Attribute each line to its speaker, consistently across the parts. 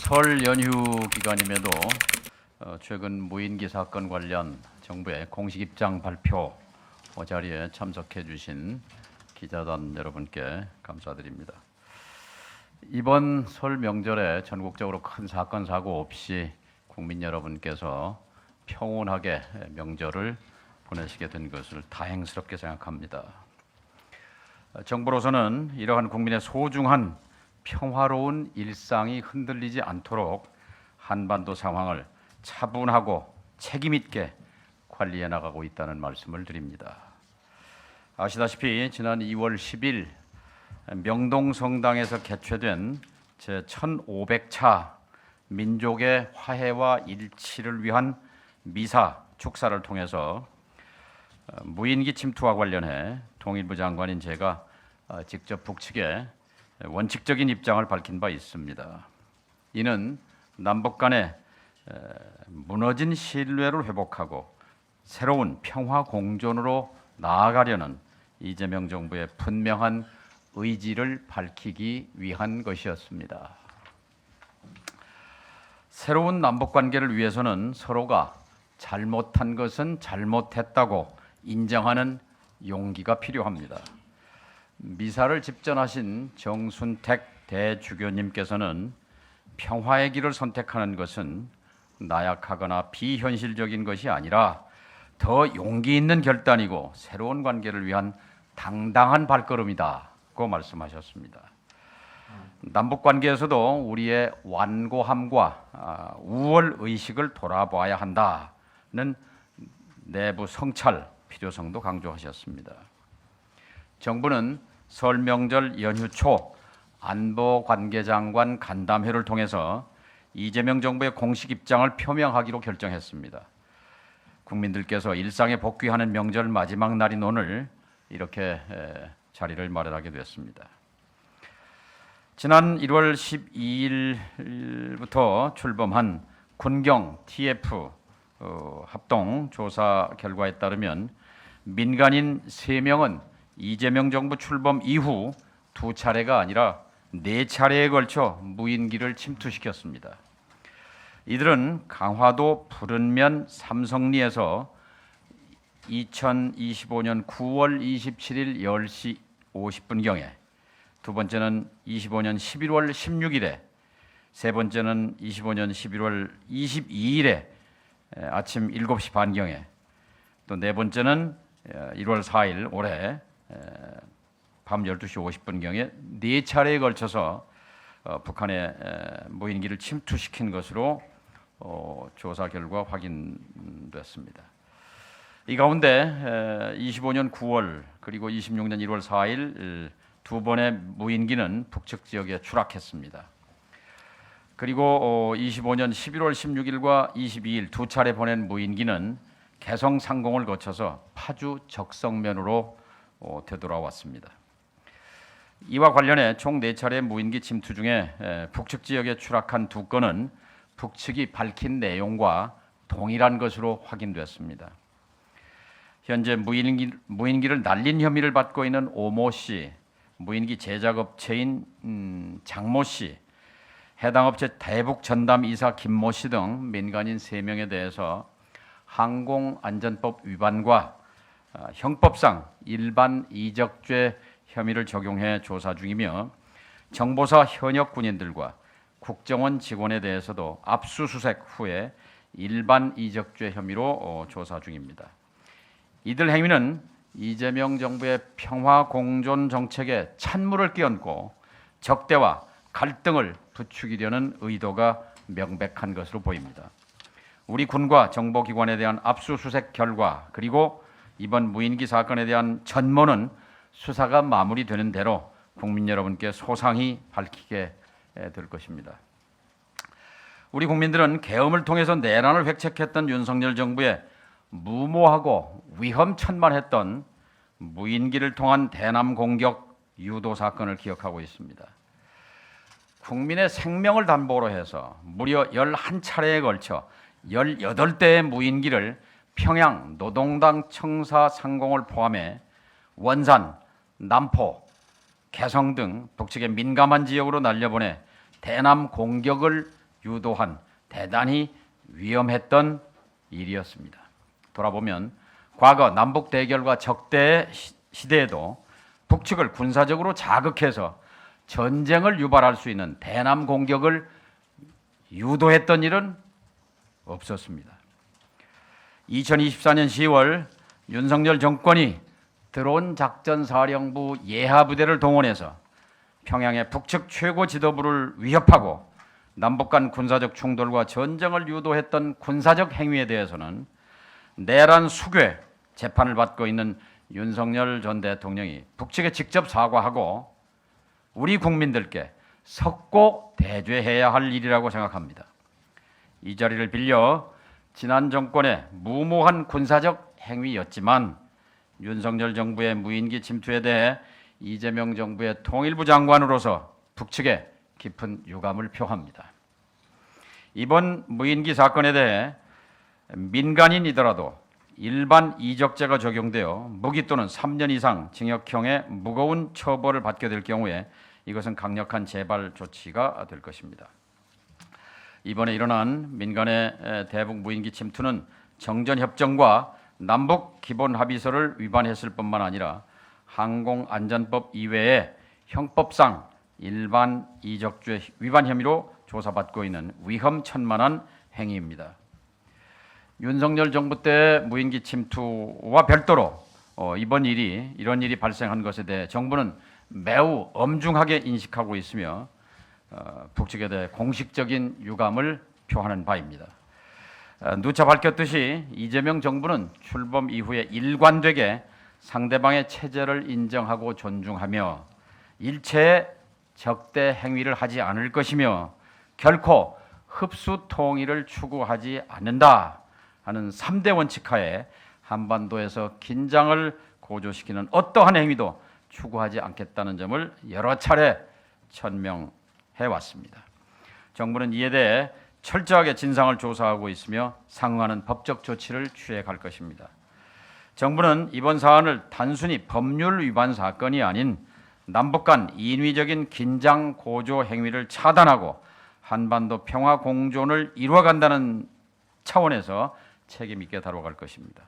Speaker 1: 설 연휴 기간임에도 최근 무인기 사건 관련 정부의 공식 입장 발표 자리에 참석해 주신 기자단 여러분께 감사드립니다. 이번 설 명절에 전국적으로 큰 사건 사고 없이 국민 여러분께서 평온하게 명절을 보내시게 된 것을 다행스럽게 생각합니다. 정부로서는 이러한 국민의 소중한 평화로운 일상이 흔들리지 않도록 한반도 상황을 차분하고 책임 있게 관리해 나가고 있다는 말씀을 드립니다. 아시다시피 지난 2월 10일 명동성당에서 개최된 제1500차 민족의 화해와 일치를 위한 미사 축사를 통해서 무인기 침투와 관련해 통일부 장관인 제가 직접 북측에 원칙적인 입장을 밝힌 바 있습니다. 이는 남북 간의 무너진 신뢰를 회복하고 새로운 평화 공존으로 나아가려는 이재명 정부의 분명한 의지를 밝히기 위한 것이었습니다. 새로운 남북 관계를 위해서는 서로가 잘못한 것은 잘못했다고 인정하는 용기가 필요합니다. 미사를 집전하신 정순택 대주교님께서는 평화의 길을 선택하는 것은 나약하거나 비현실적인 것이 아니라 더 용기 있는 결단이고 새로운 관계를 위한 당당한 발걸음이다고 말씀하셨습니다. 남북 관계에서도 우리의 완고함과 우월 의식을 돌아봐야 한다는 내부 성찰 필요성도 강조하셨습니다. 정부는 설 명절 연휴 초 안보관계장관 간담회를 통해서 이재명 정부의 공식 입장을 표명하기로 결정했습니다. 국민들께서 일상에 복귀하는 명절 마지막 날인 오늘 이렇게 자리를 마련하게 됐습니다. 지난 1월 12일부터 출범한 군경 TF 합동 조사 결과에 따르면 민간인 3명은 이재명 정부 출범 이후 2차례가 아니라 4차례에 걸쳐 무인기를 침투시켰습니다. 이들은 강화도 푸른면 삼성리에서 2025년 9월 27일 10시 50분경에, 두 번째는 25년 11월 16일에, 세 번째는 25년 11월 22일에 아침 7시 반경에, 또 네 번째는 1월 4일 올해 밤 12시 50분경에 4차례에 걸쳐서 북한의 무인기를 침투시킨 것으로 조사 결과 확인됐습니다. 이 가운데 25년 9월 그리고 26년 1월 4일 두 번의 무인기는 북측 지역에 추락했습니다. 그리고 25년 11월 16일과 22일 2차례 보낸 무인기는 개성 상공을 거쳐서 파주 적성면으로 되돌아왔습니다. 이와 관련해 총 4차례 무인기 침투 중에 북측 지역에 추락한 2건은 북측이 밝힌 내용과 동일한 것으로 확인됐습니다. 현재 무인기를 날린 혐의를 받고 있는 오모 씨, 무인기 제작업체인 장모 씨, 해당 업체 대북 전담 이사 김모 씨 등 민간인 3명에 대해서 항공안전법 위반과 형법상 일반 이적죄 혐의를 적용해 조사 중이며, 정보사 현역 군인들과 국정원 직원에 대해서도 압수수색 후에 일반 이적죄 혐의로 조사 중입니다. 이들 행위는 이재명 정부의 평화 공존 정책에 찬물을 끼얹고 적대와 갈등을 부추기려는 의도가 명백한 것으로 보입니다. 우리 군과 정보기관에 대한 압수수색 결과 그리고 이번 무인기 사건에 대한 전모는 수사가 마무리되는 대로 국민 여러분께 소상히 밝히게 될 것입니다. 우리 국민들은 계엄을 통해서 내란을 획책했던 윤석열 정부의 무모하고 위험천만했던 무인기를 통한 대남 공격 유도 사건을 기억하고 있습니다. 국민의 생명을 담보로 해서 무려 11차례에 걸쳐 18대의 무인기를 평양 노동당 청사 상공을 포함해 원산, 남포, 개성 등 북측의 민감한 지역으로 날려보내 대남 공격을 유도한 대단히 위험했던 일이었습니다. 돌아보면 과거 남북 대결과 적대 시대에도 북측을 군사적으로 자극해서 전쟁을 유발할 수 있는 대남 공격을 유도했던 일은 없었습니다. 2024년 10월 윤석열 정권이 드론 작전사령부 예하부대를 동원해서 평양의 북측 최고 지도부를 위협하고 남북 간 군사적 충돌과 전쟁을 유도했던 군사적 행위에 대해서는 내란 수괴 재판을 받고 있는 윤석열 전 대통령이 북측에 직접 사과하고 우리 국민들께 석고 대죄해야 할 일이라고 생각합니다. 이 자리를 빌려 지난 정권의 무모한 군사적 행위였지만 윤석열 정부의 무인기 침투에 대해 이재명 정부의 통일부 장관으로서 북측에 깊은 유감을 표합니다. 이번 무인기 사건에 대해 민간인이더라도 일반 이적죄가 적용되어 무기 또는 3년 이상 징역형의 무거운 처벌을 받게 될 경우에 이것은 강력한 재발 조치가 될 것입니다. 이번에 일어난 민간의 대북 무인기 침투는 정전협정과 남북 기본 합의서를 위반했을 뿐만 아니라 항공안전법 이외에 형법상 일반 이적죄 위반 혐의로 조사받고 있는 위험천만한 행위입니다. 윤석열 정부 때 무인기 침투와 별도로 이런 일이 발생한 것에 대해 정부는 매우 엄중하게 인식하고 있으며 북측에 대해 공식적인 유감을 표하는 바입니다. 누차 밝혔듯이 이재명 정부는 출범 이후에 일관되게 상대방의 체제를 인정하고 존중하며 일체의 적대 행위를 하지 않을 것이며 결코 흡수 통일을 추구하지 않는다 하는 3대 원칙하에 한반도에서 긴장을 고조시키는 어떠한 행위도 추구하지 않겠다는 점을 여러 차례 천명해 왔습니다. 정부는 이에 대해 철저하게 진상을 조사하고 있으며 상응하는 법적 조치를 취해 갈 것입니다. 정부는 이번 사안을 단순히 법률 위반 사건이 아닌 남북 간 인위적인 긴장 고조 행위를 차단하고 한반도 평화 공존을 이루어간다는 차원에서 책임 있게 다뤄갈 것입니다.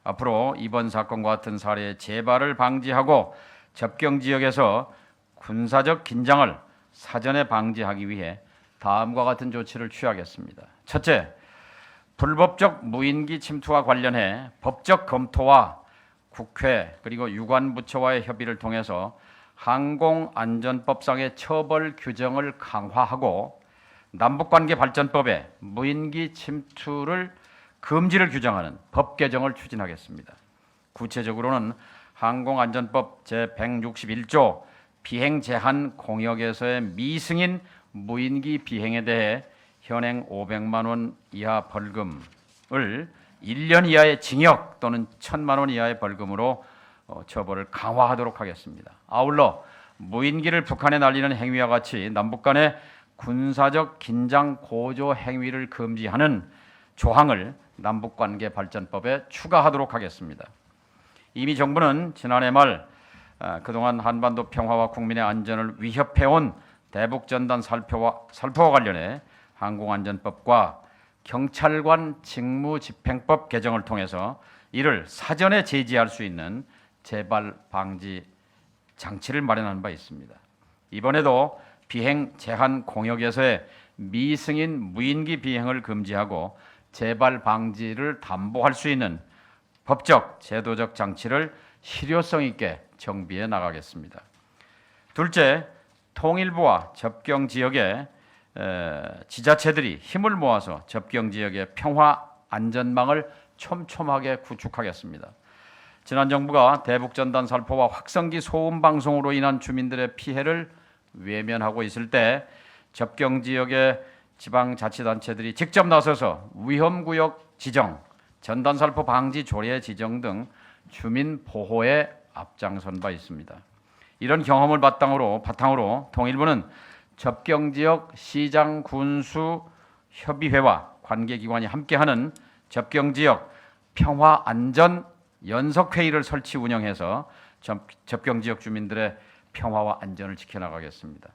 Speaker 1: 앞으로 이번 사건과 같은 사례의 재발을 방지하고 접경 지역에서 군사적 긴장을 사전에 방지하기 위해 다음과 같은 조치를 취하겠습니다. 첫째, 불법적 무인기 침투와 관련해 법적 검토와 국회 그리고 유관부처와의 협의를 통해서 항공안전법상의 처벌 규정을 강화하고 남북관계 발전법에 무인기 침투를 금지를 규정하는 법 개정을 추진하겠습니다. 구체적으로는 항공안전법 제161조 비행 제한 공역에서의 미승인 무인기 비행에 대해 현행 500만 원 이하 벌금을 1년 이하의 징역 또는 1,000만 원 이하의 벌금으로 처벌을 강화하도록 하겠습니다. 아울러 무인기를 북한에 날리는 행위와 같이 남북 간의 군사적 긴장 고조 행위를 금지하는 조항을 남북관계 발전법에 추가하도록 하겠습니다. 이미 정부는 지난해 말 그동안 한반도 평화와 국민의 안전을 위협해온 대북전단 살포와 관련해 항공안전법과 경찰관 직무집행법 개정을 통해서 이를 사전에 제지할 수 있는 재발 방지 장치를 마련한 바 있습니다. 이번에도 비행 제한 공역에서의 미승인 무인기 비행을 금지하고 재발 방지를 담보할 수 있는 법적, 제도적 장치를 실효성 있게 정비해 나가겠습니다. 둘째, 통일부와 접경 지역의 지자체들이 힘을 모아서 접경 지역의 평화 안전망을 촘촘하게 구축하겠습니다. 지난 정부가 대북전단 살포와 확성기 소음 방송으로 인한 주민들의 피해를 외면하고 있을 때 접경 지역의 지방자치단체들이 직접 나서서 위험구역 지정, 전단살포 방지 조례 지정 등 주민 보호에 앞장선 바 있습니다. 이런 경험을 바탕으로 통일부는 접경지역 시장 군수 협의회와 관계기관이 함께하는 접경지역 평화안전 연석회의를 설치 운영해서 접경지역 주민들의 평화와 안전을 지켜나가겠습니다.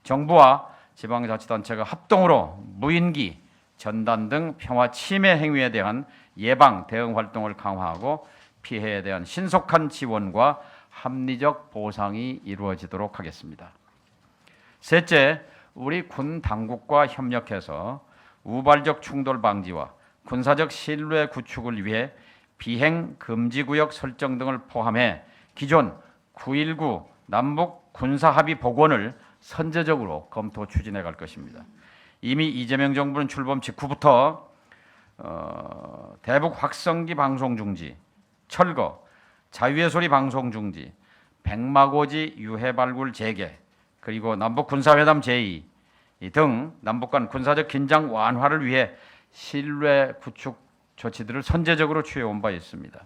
Speaker 1: 정부와 지방자치단체가 합동으로 무인기, 전단 등 평화 침해 행위에 대한 예방 대응 활동을 강화하고 피해에 대한 신속한 지원과 합리적 보상이 이루어지도록 하겠습니다. 셋째, 우리 군 당국과 협력해서 우발적 충돌 방지와 군사적 신뢰 구축을 위해 비행 금지 구역 설정 등을 포함해 기존 9.19 남북 군사 합의 복원을 선제적으로 검토 추진해 갈 것입니다. 이미 이재명 정부는 출범 직후부터 대북 확성기 방송 중지, 철거, 자유의 소리 방송 중지, 백마고지 유해 발굴 재개, 그리고 남북 군사회담 제의 등 남북 간 군사적 긴장 완화를 위해 신뢰 구축 조치들을 선제적으로 취해온 바 있습니다.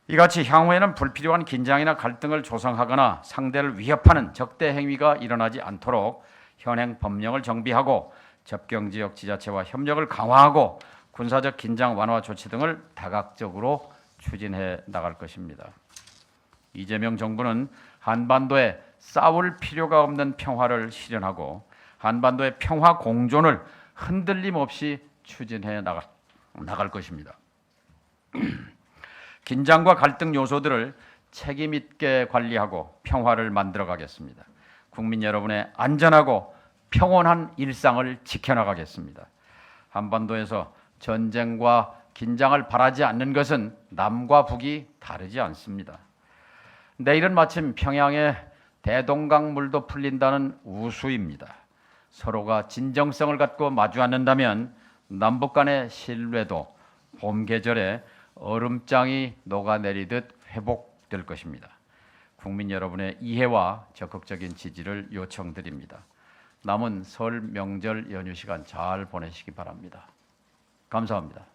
Speaker 1: 이같이 향후에는 불필요한 긴장이나 갈등을 조성하거나 상대를 위협하는 적대 행위가 일어나지 않도록 현행 법령을 정비하고 접경지역 지자체와 협력을 강화하고 군사적 긴장 완화 조치 등을 다각적으로 추진해 나갈 것입니다. 이재명 정부는 한반도에 싸울 필요가 없는 평화를 실현하고 한반도의 평화 공존을 흔들림 없이 추진해 나갈 것입니다. 긴장과 갈등 요소들을 책임 있게 관리하고 평화를 만들어 가겠습니다. 국민 여러분의 안전하고 평온한 일상을 지켜나가겠습니다. 한반도에서 전쟁과 긴장을 바라지 않는 것은 남과 북이 다르지 않습니다. 내일은 마침 평양에 대동강물도 풀린다는 우수입니다. 서로가 진정성을 갖고 마주 앉는다면 남북 간의 신뢰도 봄 계절에 얼음장이 녹아내리듯 회복될 것입니다. 국민 여러분의 이해와 적극적인 지지를 요청드립니다. 남은 설 명절 연휴 시간 잘 보내시기 바랍니다. 감사합니다.